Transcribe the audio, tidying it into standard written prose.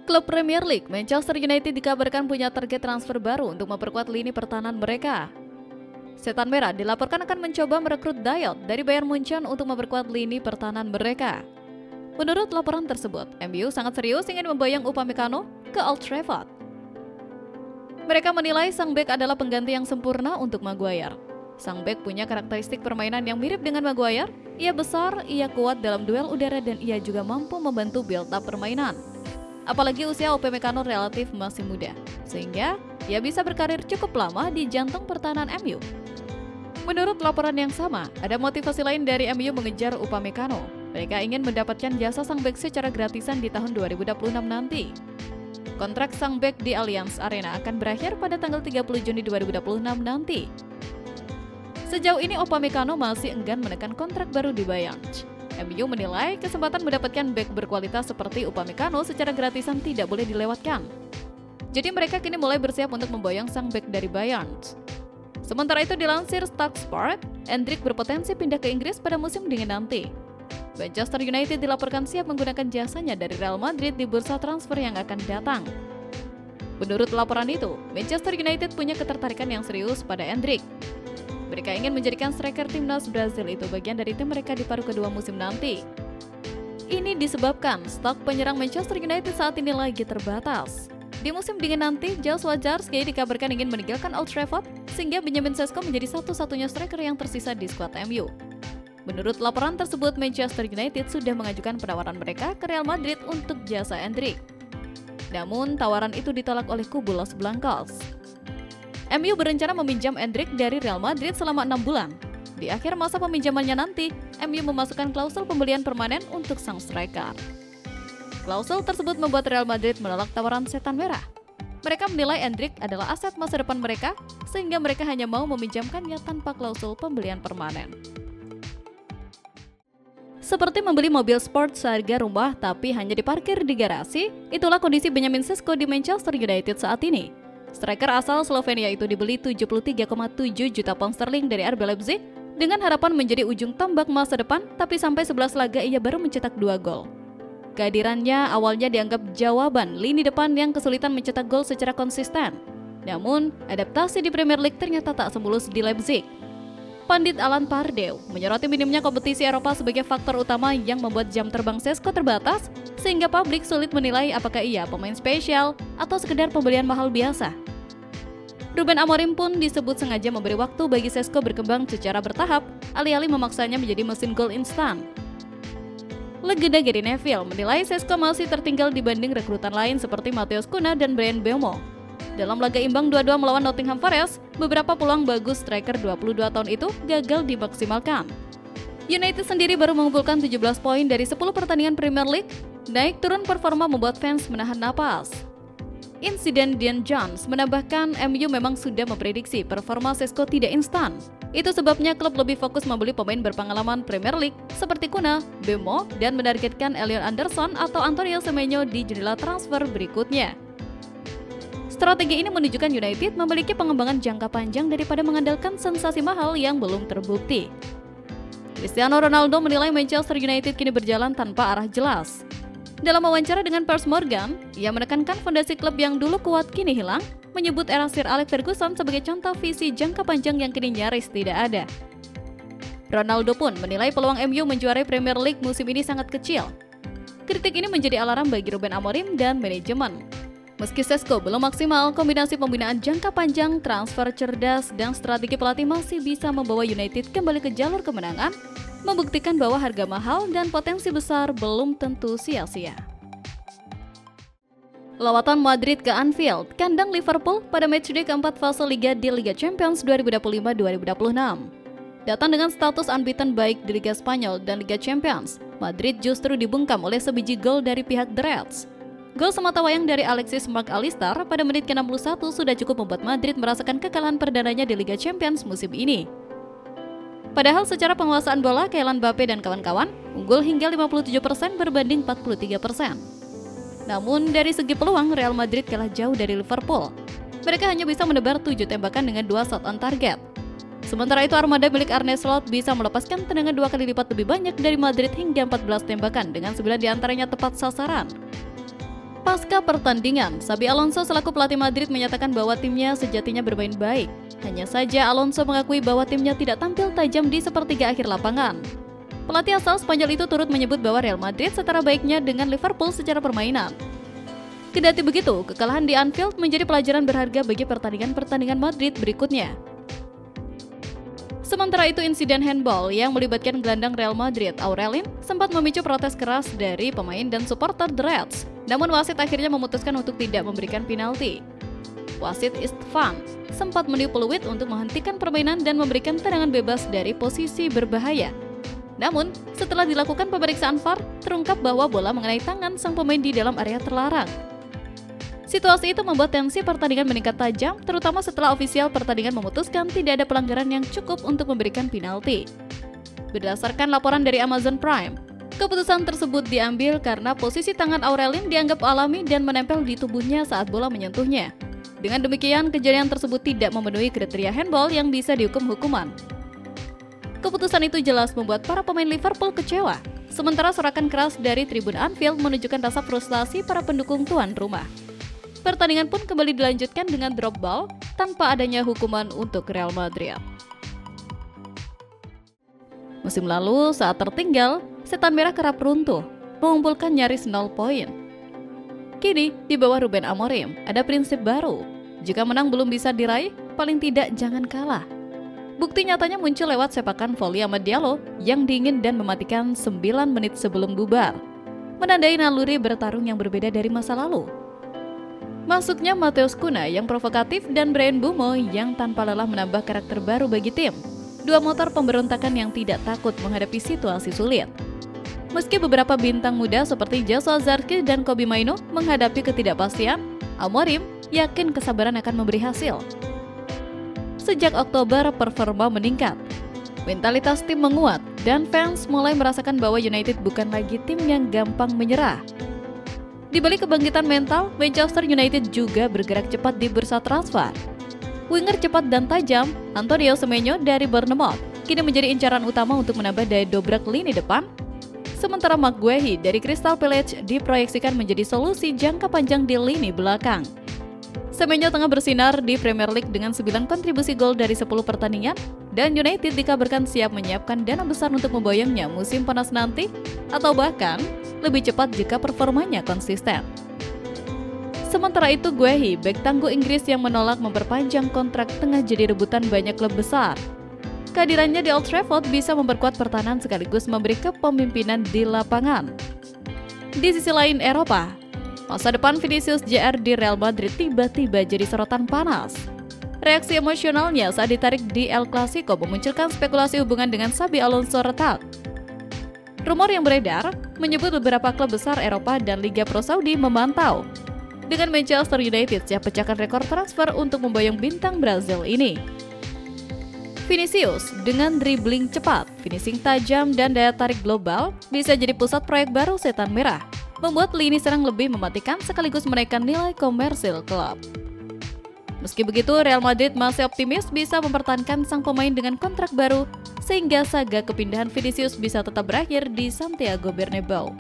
Klub Premier League Manchester United dikabarkan punya target transfer baru untuk memperkuat lini pertahanan mereka. Setan Merah dilaporkan akan mencoba merekrut Diot dari Bayern Munchen untuk memperkuat lini pertahanan mereka. Menurut laporan tersebut, MU sangat serius ingin memboyong Upamecano ke Old Trafford. Mereka menilai sang bek adalah pengganti yang sempurna untuk Maguire. Sang bek punya karakteristik permainan yang mirip dengan Maguire. Ia besar, ia kuat dalam duel udara dan ia juga mampu membantu build up permainan. Apalagi usia Upamecano relatif masih muda, sehingga ia bisa berkarir cukup lama di jantung pertahanan MU. Menurut laporan yang sama, ada motivasi lain dari MU mengejar Upamecano. Mereka ingin mendapatkan jasa sang bek secara gratisan di tahun 2026 nanti. Kontrak sang bek di Allianz Arena akan berakhir pada tanggal 30 Juni 2026 nanti. Sejauh ini Upamecano masih enggan menekan kontrak baru di Bayern. MU menilai kesempatan mendapatkan bek berkualitas seperti Upamecano secara gratisan tidak boleh dilewatkan. Jadi mereka kini mulai bersiap untuk memboyong sang bek dari Bayern. Sementara itu dilansir Talksport, Endrick berpotensi pindah ke Inggris pada musim dingin nanti. Manchester United dilaporkan siap menggunakan jasanya dari Real Madrid di bursa transfer yang akan datang. Menurut laporan itu, Manchester United punya ketertarikan yang serius pada Endrick. Mereka ingin menjadikan striker timnas Brazil itu bagian dari tim mereka di paruh kedua musim nanti. Ini disebabkan stok penyerang Manchester United saat ini lagi terbatas. Di musim dingin nanti, Joshua Zirkzee dikabarkan ingin meninggalkan Old Trafford, sehingga Benjamin Sesko menjadi satu-satunya striker yang tersisa di skuad MU. Menurut laporan tersebut, Manchester United sudah mengajukan penawaran mereka ke Real Madrid untuk jasa Endrick. Namun, tawaran itu ditolak oleh kubu Los Blancos. MU berencana meminjam Endrick dari Real Madrid selama 6 bulan. Di akhir masa peminjamannya nanti, MU memasukkan klausul pembelian permanen untuk sang striker. Klausul tersebut membuat Real Madrid menolak tawaran Setan Merah. Mereka menilai Endrick adalah aset masa depan mereka, sehingga mereka hanya mau meminjamkannya tanpa klausul pembelian permanen. Seperti membeli mobil sport seharga rumah tapi hanya diparkir di garasi, itulah kondisi Benjamin Sesko di Manchester United saat ini. Striker asal Slovenia itu dibeli 73,7 juta pound sterling dari RB Leipzig dengan harapan menjadi ujung tombak masa depan, tapi sampai 11 laga ia baru mencetak 2 gol. Kehadirannya awalnya dianggap jawaban lini depan yang kesulitan mencetak gol secara konsisten. Namun, adaptasi di Premier League ternyata tak semulus di Leipzig. Pandit Alan Pardew menyoroti minimnya kompetisi Eropa sebagai faktor utama yang membuat jam terbang Sesko terbatas, sehingga publik sulit menilai apakah ia pemain spesial atau sekedar pembelian mahal biasa. Ruben Amorim pun disebut sengaja memberi waktu bagi Sesko berkembang secara bertahap, alih-alih memaksanya menjadi mesin gol instan. Legenda Gary Neville menilai Sesko masih tertinggal dibanding rekrutan lain seperti Matheus Cunha dan Bryan Mbeumo. Dalam laga imbang 2-2 melawan Nottingham Forest, beberapa peluang bagus striker 22 tahun itu gagal dimaksimalkan. United sendiri baru mengumpulkan 17 poin dari 10 pertandingan Premier League. Naik turun performa membuat fans menahan napas. Insiden Dean Jones menambahkan MU memang sudah memprediksi performa Sesko tidak instan. Itu sebabnya klub lebih fokus membeli pemain berpengalaman Premier League seperti Cunha, Mbeumo, dan menargetkan Elliot Anderson atau Antonio Semenyo di jendela transfer berikutnya. Strategi ini menunjukkan United memiliki pengembangan jangka panjang daripada mengandalkan sensasi mahal yang belum terbukti. Cristiano Ronaldo menilai Manchester United kini berjalan tanpa arah jelas. Dalam wawancara dengan Piers Morgan, ia menekankan fondasi klub yang dulu kuat kini hilang, menyebut era Sir Alex Ferguson sebagai contoh visi jangka panjang yang kini nyaris tidak ada. Ronaldo pun menilai peluang MU menjuarai Premier League musim ini sangat kecil. Kritik ini menjadi alarm bagi Ruben Amorim dan manajemen. Meski Sesko belum maksimal, kombinasi pembinaan jangka panjang, transfer cerdas, dan strategi pelatih masih bisa membawa United kembali ke jalur kemenangan, membuktikan bahwa harga mahal dan potensi besar belum tentu sia-sia. Lawatan Madrid ke Anfield, kandang Liverpool pada matchday keempat fase Liga di Liga Champions 2025-2026. Datang dengan status unbeaten baik di Liga Spanyol dan Liga Champions, Madrid justru dibungkam oleh sebiji gol dari pihak The Reds. Gol sematawayang dari Alexis McAllister pada menit ke-61 sudah cukup membuat Madrid merasakan kekalahan perdananya di Liga Champions musim ini. Padahal secara penguasaan bola, Kylian Mbappe dan kawan-kawan unggul hingga 57% berbanding 43%. Namun dari segi peluang, Real Madrid kalah jauh dari Liverpool. Mereka hanya bisa menebar 7 tembakan dengan 2 shot on target. Sementara itu armada milik Arne Slot bisa melepaskan tendangan 2 kali lipat lebih banyak dari Madrid hingga 14 tembakan dengan 9 diantaranya tepat sasaran. Pasca pertandingan, Xabi Alonso selaku pelatih Madrid menyatakan bahwa timnya sejatinya bermain baik. Hanya saja Alonso mengakui bahwa timnya tidak tampil tajam di sepertiga akhir lapangan. Pelatih asal Spanyol itu turut menyebut bahwa Real Madrid setara baiknya dengan Liverpool secara permainan. Kendati begitu, kekalahan di Anfield menjadi pelajaran berharga bagi pertandingan-pertandingan Madrid berikutnya. Sementara itu, insiden handball yang melibatkan gelandang Real Madrid, Aurelien, sempat memicu protes keras dari pemain dan supporter The Reds. Namun wasit akhirnya memutuskan untuk tidak memberikan penalti. Wasit Istvan sempat meniup peluit untuk menghentikan permainan dan memberikan tendangan bebas dari posisi berbahaya. Namun, setelah dilakukan pemeriksaan VAR, terungkap bahwa bola mengenai tangan sang pemain di dalam area terlarang. Situasi itu membuat tensi pertandingan meningkat tajam, terutama setelah ofisial pertandingan memutuskan tidak ada pelanggaran yang cukup untuk memberikan penalti. Berdasarkan laporan dari Amazon Prime, keputusan tersebut diambil karena posisi tangan Aurelien dianggap alami dan menempel di tubuhnya saat bola menyentuhnya. Dengan demikian, kejadian tersebut tidak memenuhi kriteria handball yang bisa dihukum hukuman. Keputusan itu jelas membuat para pemain Liverpool kecewa, sementara sorakan keras dari tribun Anfield menunjukkan rasa frustasi para pendukung tuan rumah. Pertandingan pun kembali dilanjutkan dengan drop ball tanpa adanya hukuman untuk Real Madrid. Musim lalu, saat tertinggal, Setan Merah kerap runtuh, mengumpulkan nyaris 0 poin. Kini, di bawah Ruben Amorim, ada prinsip baru. Jika menang belum bisa diraih, paling tidak jangan kalah. Bukti nyatanya muncul lewat sepakan voli Amad Diallo yang dingin dan mematikan 9 menit sebelum bubar, menandai naluri bertarung yang berbeda dari masa lalu. Masuknya Matheus Cunha yang provokatif dan Bryan Mbeumo yang tanpa lelah menambah karakter baru bagi tim. Dua motor pemberontakan yang tidak takut menghadapi situasi sulit. Meski beberapa bintang muda seperti Joshua Zirkzee dan Kobbie Mainoo menghadapi ketidakpastian, Amorim yakin kesabaran akan memberi hasil. Sejak Oktober, performa meningkat. Mentalitas tim menguat dan fans mulai merasakan bahwa United bukan lagi tim yang gampang menyerah. Di balik kebangkitan mental, Manchester United juga bergerak cepat di bursa transfer. Winger cepat dan tajam, Antonio Semenyo dari Bournemouth, kini menjadi incaran utama untuk menambah daya dobrak lini depan. Sementara Marc Guehi dari Crystal Palace diproyeksikan menjadi solusi jangka panjang di lini belakang. Semenyo tengah bersinar di Premier League dengan 9 kontribusi gol dari 10 pertandingan, dan United dikabarkan siap menyiapkan dana besar untuk memboyongnya musim panas nanti, atau bahkan lebih cepat jika performanya konsisten. Sementara itu, Guehi, bek tangguh Inggris yang menolak memperpanjang kontrak tengah jadi rebutan banyak klub besar. Kehadirannya di Old Trafford bisa memperkuat pertahanan sekaligus memberi kepemimpinan di lapangan. Di sisi lain Eropa, masa depan Vinicius Jr. di Real Madrid tiba-tiba jadi sorotan panas. Reaksi emosionalnya saat ditarik di El Clasico memunculkan spekulasi hubungan dengan Xabi Alonso retak. Rumor yang beredar menyebut beberapa klub besar Eropa dan Liga Pro Saudi memantau, dengan Manchester United siap pecahkan rekor transfer untuk memboyong bintang Brazil ini. Vinicius dengan dribbling cepat, finishing tajam, dan daya tarik global bisa jadi pusat proyek baru Setan Merah, membuat lini serang lebih mematikan sekaligus menaikkan nilai komersil klub. Meski begitu, Real Madrid masih optimis bisa mempertahankan sang pemain dengan kontrak baru, sehingga saga kepindahan Vinicius bisa tetap berakhir di Santiago Bernabeu.